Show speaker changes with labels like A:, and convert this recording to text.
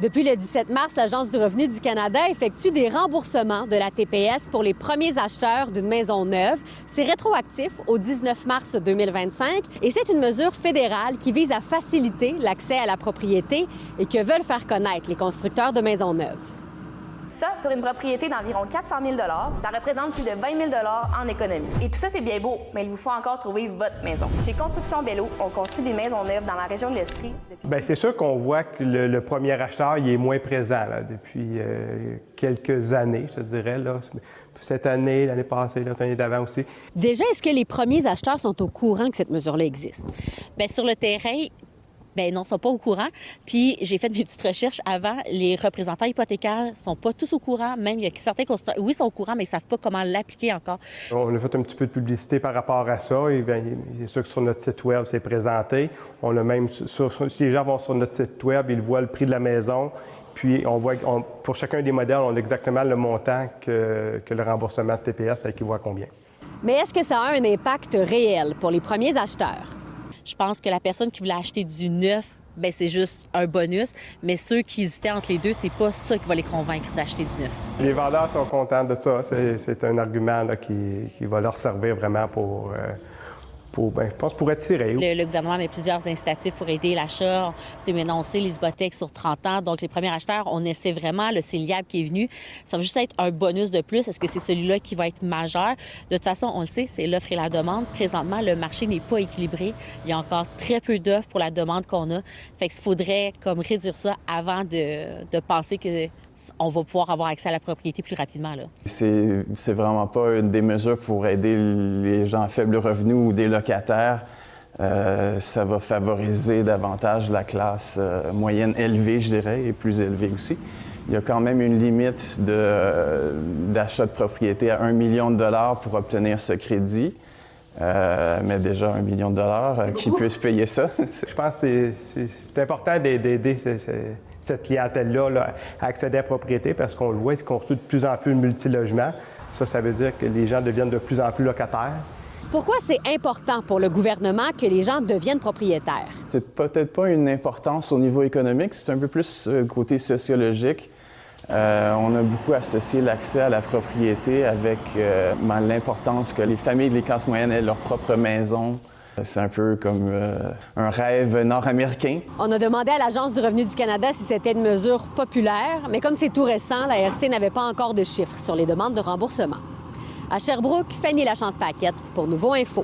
A: Depuis le 17 mars, l'Agence du revenu du Canada effectue des remboursements de la TPS pour les premiers acheteurs d'une maison neuve. C'est rétroactif au 19 mars 2025 et c'est une mesure fédérale qui vise à faciliter l'accès à la propriété et que veulent faire connaître les constructeurs de maisons neuves.
B: Ça, sur une propriété d'environ 400 000 ça représente plus de 20 000 en économie. Et tout ça, c'est bien beau, mais il vous faut encore trouver votre maison. Chez Construction Bello, on construit des maisons neuves dans la région de l'Estrie.
C: Bien, c'est sûr qu'on voit que le premier acheteur il est moins présent là, depuis quelques années, je te dirais. Là. Cette année, l'année passée, l'année d'avant aussi.
A: Déjà, est-ce que les premiers acheteurs sont au courant que cette mesure-là existe?
D: Bien, sur le terrain, bien non, ils ne sont pas au courant. Puis j'ai fait mes petites recherches avant. Les représentants hypothécaires ne sont pas tous au courant. Même, il y a certains constructeurs, oui, sont au courant, mais ils ne savent pas comment l'appliquer encore.
C: On a fait un petit peu de publicité par rapport à ça. Et bien, c'est sûr que sur notre site Web, c'est présenté. On a même, si les gens vont sur notre site Web, ils voient le prix de la maison. Puis, on voit, pour chacun des modèles, on a exactement le montant que le remboursement de TPS équivaut à combien.
A: Mais est-ce que ça a un impact réel pour les premiers acheteurs?
D: Je pense que la personne qui voulait acheter du neuf, bien, c'est juste un bonus. Mais ceux qui hésitaient entre les deux, c'est pas ça qui va les convaincre d'acheter du neuf.
C: Les vendeurs sont contents de ça. C'est un argument là, qui va leur servir vraiment pour je pense, pour attirer.
D: Le gouvernement met plusieurs incitatifs pour aider l'achat. Maintenant, on sait les hypothèques sur 30 ans. Donc, les premiers acheteurs, on essaie vraiment, le CELIAB qui est venu, ça va juste être un bonus de plus. Est-ce que c'est celui-là qui va être majeur? De toute façon, on le sait, c'est l'offre et la demande. Présentement, le marché n'est pas équilibré. Il y a encore très peu d'offres pour la demande qu'on a. Fait qu'il faudrait comme réduire ça avant de penser que on va pouvoir avoir accès à la propriété plus rapidement.
E: C'est vraiment pas une des mesures pour aider les gens à faible revenu ou des locataires. Ça va favoriser davantage la classe moyenne élevée, je dirais, et plus élevée aussi. Il y a quand même une limite d'achat de propriété à 1 million de dollars pour obtenir ce crédit. Mais déjà 1 million de dollars, qui puisse payer ça?
C: Je pense que c'est important d'aider cette clientèle-là là, à accéder à la propriété parce qu'on le voit, ils se construisent de plus en plus de multilogements. Ça veut dire que les gens deviennent de plus en plus locataires.
A: Pourquoi c'est important pour le gouvernement que les gens deviennent propriétaires?
E: C'est peut-être pas une importance au niveau économique, c'est un peu plus côté sociologique. On a beaucoup associé l'accès à la propriété avec l'importance que les familles des classes moyennes aient leur propre maison. C'est un peu comme un rêve nord-américain.
A: On a demandé à l'Agence du revenu du Canada si c'était une mesure populaire, mais comme c'est tout récent, la RC n'avait pas encore de chiffres sur les demandes de remboursement. À Sherbrooke, Fanny Lachance-Paquette pour Nouveau Info.